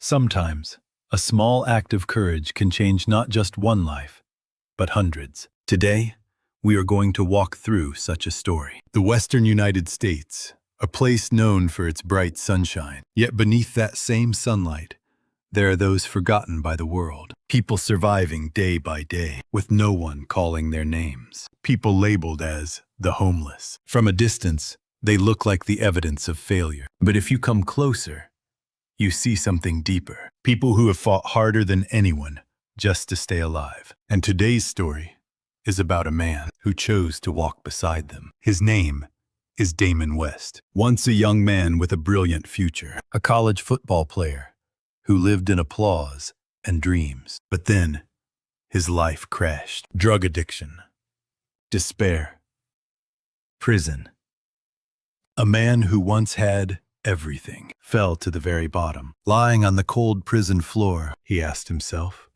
Sometimes, a small act of courage can change not just one life, but hundreds. Today, we are going to walk through such a story. The Western United States, a place known for its bright sunshine. Yet beneath that same sunlight, there are those forgotten by the world. People surviving day by day, with no one calling their names. People labeled as the homeless. From a distance, they look like the evidence of failure. But if you come closer, you see something deeper. People who have fought harder than anyone just to stay alive. And today's story is about a man who chose to walk beside them. His name is Damon West. Once a young man with a brilliant future, a college football player who lived in applause and dreams. But then, his life crashed. Drug addiction, despair, prison. A man who once had everything fell to the very bottom. Lying on the cold prison floor, he asked himself,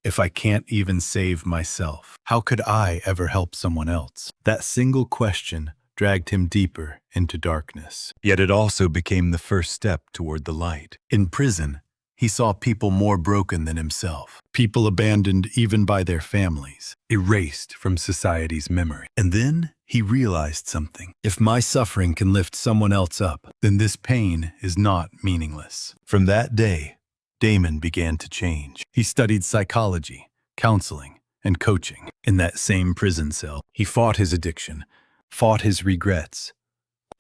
if I can't even save myself, how could I ever help someone else? That single question dragged him deeper into darkness. Yet it also became the first step toward the light. In prison, he saw people more broken than himself. People abandoned even by their families, erased from society's memory. And then he realized something. If my suffering can lift someone else up, then this pain is not meaningless. From that day, Damon began to change. He studied psychology, counseling, and coaching. In that same prison cell, he fought his addiction, fought his regrets,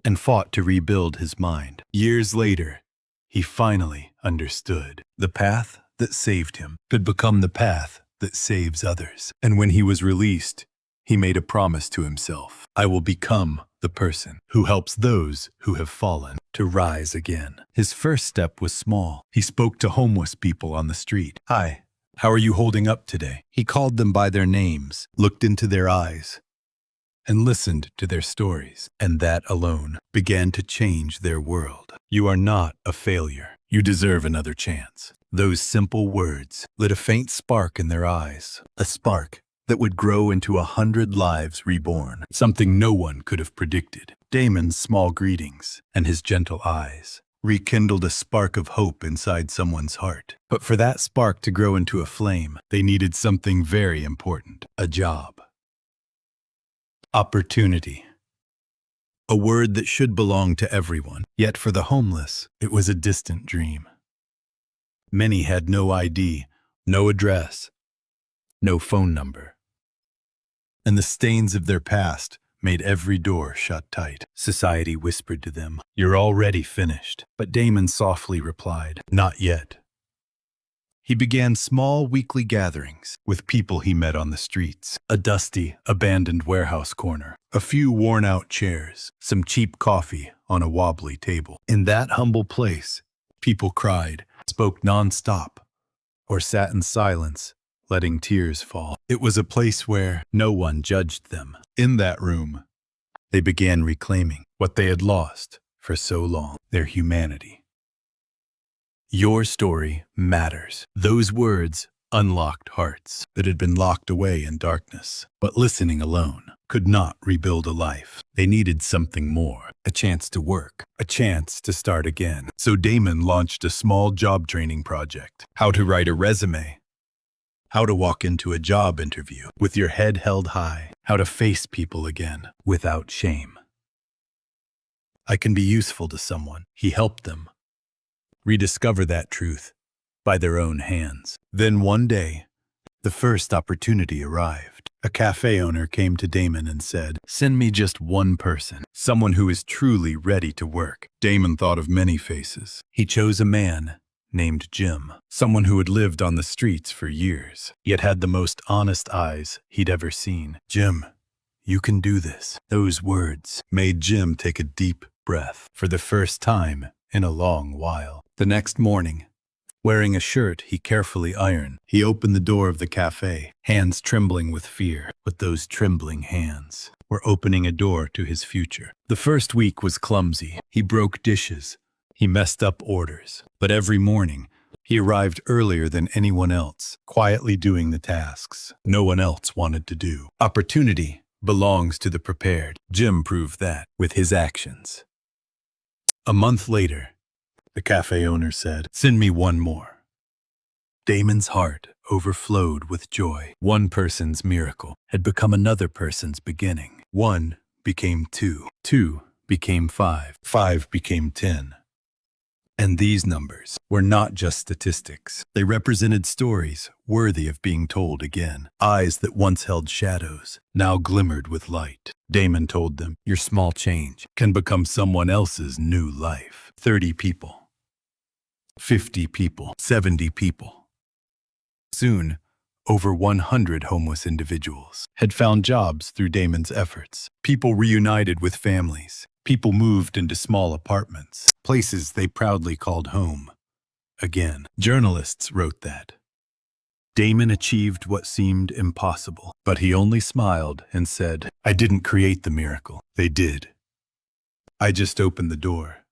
and fought to rebuild his mind. Years later, he finally understood. The path that saved him could become the path that saves others. And when he was released, he made a promise to himself. I will become the person who helps those who have fallen to rise again. His first step was small. He spoke to homeless people on the street. Hi, how are you holding up today? He called them by their names, looked into their eyes, and listened to their stories. And that alone began to change their world. You are not a failure. You deserve another chance. Those simple words lit a faint spark in their eyes, a spark that would grow into 100 lives reborn, something no one could have predicted. Damon's small greetings and his gentle eyes rekindled a spark of hope inside someone's heart. But for that spark to grow into a flame, they needed something very important: a job. Opportunity. A word that should belong to everyone. Yet for the homeless, it was a distant dream. Many had no ID, no address, no phone number. And the stains of their past made every door shut tight. Society whispered to them, "You're already finished." But Damon softly replied, "Not yet." He began small weekly gatherings with people he met on the streets. A dusty, abandoned warehouse corner, a few worn-out chairs, some cheap coffee on a wobbly table. In that humble place, people cried, spoke non-stop, or sat in silence, letting tears fall. It was a place where no one judged them. In that room, they began reclaiming what they had lost for so long: their humanity. Your story matters. Those words unlocked hearts that had been locked away in darkness. But listening alone could not rebuild a life. They needed something more, a chance to work, a chance to start again. So Damon launched a small job training project: how to write a resume, how to walk into a job interview with your head held high, how to face people again without shame. I can be useful to someone. He helped them rediscover that truth by their own hands. Then one day, the first opportunity arrived. A cafe owner came to Damon and said, "Send me just one person, someone who is truly ready to work." Damon thought of many faces. He chose a man named Jim, someone who had lived on the streets for years, yet had the most honest eyes he'd ever seen. "Jim, you can do this." Those words made Jim take a deep breath for the first time in a long while. The next morning, wearing a shirt he carefully ironed, he opened the door of the cafe, hands trembling with fear. But those trembling hands were opening a door to his future. The first week was clumsy. He broke dishes. He messed up orders. But every morning, he arrived earlier than anyone else, quietly doing the tasks no one else wanted to do. Opportunity belongs to the prepared. Jim proved that with his actions. A month later, the cafe owner said. Send me one more. Damon's heart overflowed with joy. One person's miracle had become another person's beginning. 1 became 2. 2 became 5. 5 became 10. And these numbers were not just statistics. They represented stories worthy of being told again. Eyes that once held shadows now glimmered with light. Damon told them, your small change can become someone else's new life. 30 people. 50 people. 70 people. Soon, over 100 homeless individuals had found jobs through Damon's efforts. People reunited with families. People moved into small apartments, places they proudly called home. Again, journalists wrote that. Damon achieved what seemed impossible, but he only smiled and said, I didn't create the miracle. They did. I just opened the door.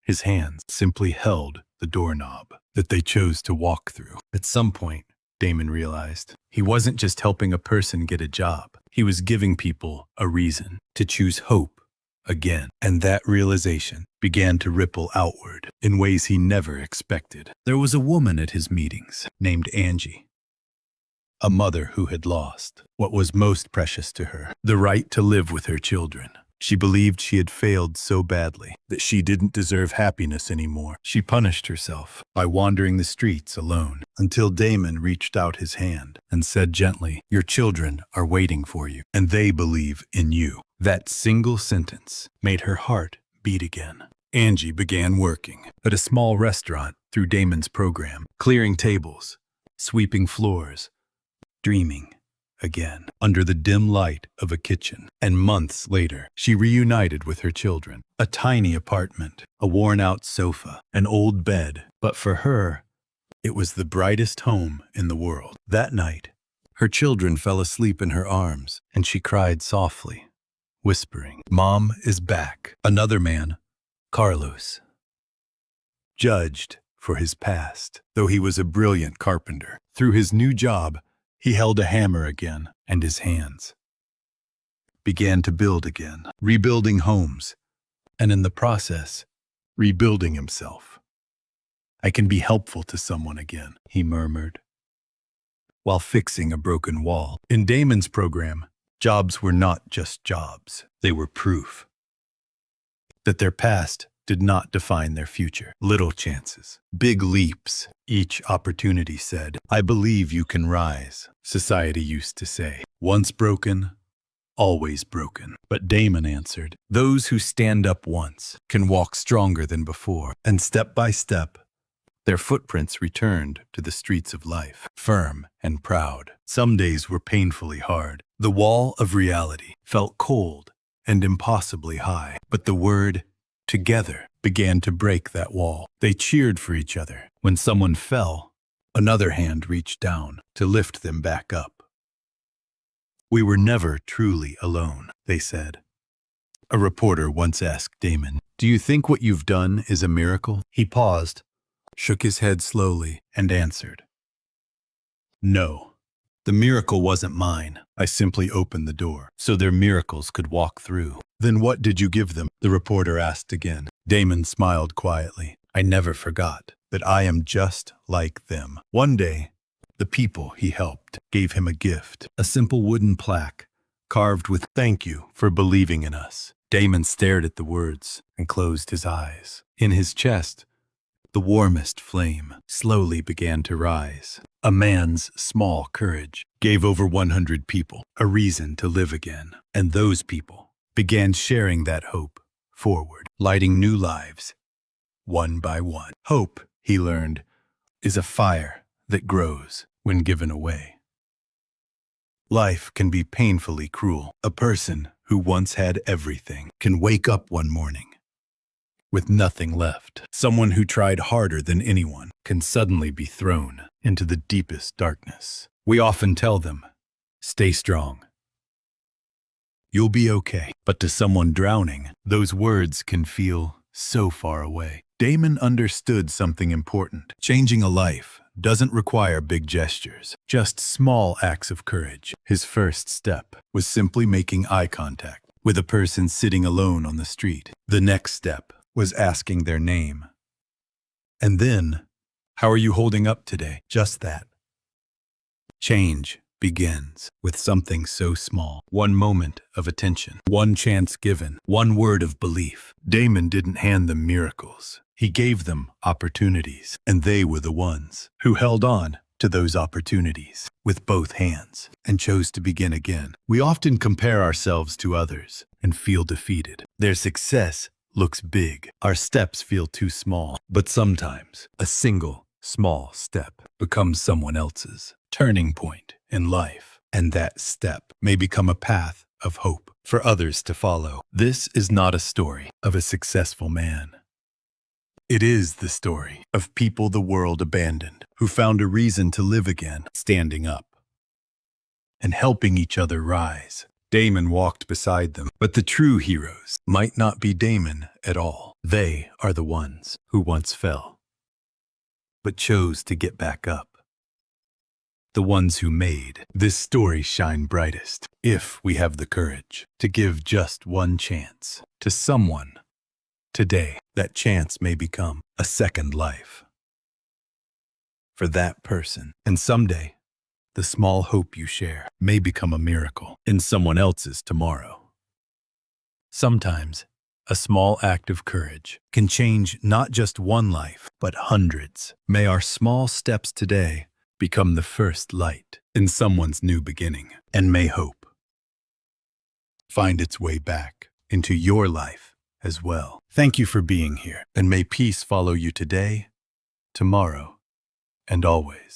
His hands simply held the doorknob that they chose to walk through. At some point, Damon realized, he wasn't just helping a person get a job. He was giving people a reason to choose hope again. And that realization began to ripple outward in ways he never expected. There was a woman at his meetings named Angie, a mother who had lost what was most precious to her, the right to live with her children. She believed she had failed so badly that she didn't deserve happiness anymore. She punished herself by wandering the streets alone until Damon reached out his hand and said gently, your children are waiting for you, and they believe in you. That single sentence made her heart beat again. Angie began working at a small restaurant through Damon's program, clearing tables, sweeping floors, dreaming again under the dim light of a kitchen. And months later, she reunited with her children. A tiny apartment, a worn-out sofa, an old bed. But for her, it was the brightest home in the world. That night, her children fell asleep in her arms, and she cried softly, whispering, Mom is back. Another man, Carlos, judged for his past, though he was a brilliant carpenter. Through his new job, he held a hammer again, and his hands began to build again, rebuilding homes, and in the process, rebuilding himself. I can be helpful to someone again, he murmured, while fixing a broken wall. In Damon's program, jobs were not just jobs. They were proof that their past did not define their future. Little chances, big leaps. Each opportunity said, I believe you can rise, society used to say. Once broken, always broken. But Damon answered, those who stand up once can walk stronger than before. And step by step, their footprints returned to the streets of life, firm and proud. Some days were painfully hard. The wall of reality felt cold and impossibly high. But the word together began to break that wall. They cheered for each other. When someone fell, another hand reached down to lift them back up. We were never truly alone, they said. A reporter once asked Damon, do you think what you've done is a miracle? He paused, shook his head slowly, and answered, no. The miracle wasn't mine. I simply opened the door so their miracles could walk through. Then what did you give them? The reporter asked again. Damon smiled quietly. I never forgot that I am just like them. One day, the people he helped gave him a gift, a simple wooden plaque carved with thank you for believing in us. Damon stared at the words and closed his eyes. In his chest, the warmest flame slowly began to rise. A man's small courage gave over 100 people a reason to live again. And those people began sharing that hope forward, lighting new lives, one by one. Hope, he learned, is a fire that grows when given away. Life can be painfully cruel. A person who once had everything can wake up one morning with nothing left. Someone who tried harder than anyone can suddenly be thrown into the deepest darkness. We often tell them, stay strong. You'll be okay. But to someone drowning, those words can feel so far away. Damon understood something important. Changing a life doesn't require big gestures, just small acts of courage. His first step was simply making eye contact with a person sitting alone on the street. The next step was asking their name And then, how are you holding up today? Just that. Change begins with something so small. One moment of attention, one chance given, one word of belief. Damon didn't hand them miracles. He gave them opportunities, and they were the ones who held on to those opportunities with both hands and chose to begin again. We often compare ourselves to others and feel defeated. Their success looks big. Our steps feel too small. But sometimes a single small step becomes someone else's turning point in life. And that step may become a path of hope for others to follow. This is not a story of a successful man. It is the story of people the world abandoned, who found a reason to live again, standing up and helping each other rise. Damon walked beside them, but the true heroes might not be Damon at all. They are the ones who once fell, but chose to get back up. The ones who made this story shine brightest, if we have the courage to give just one chance to someone. Today, that chance may become a second life for that person. And someday, the small hope you share may become a miracle in someone else's tomorrow. Sometimes, a small act of courage can change not just one life, but hundreds. May our small steps today become the first light in someone's new beginning. And may hope find its way back into your life as well. Thank you for being here, and may peace follow you today, tomorrow, and always.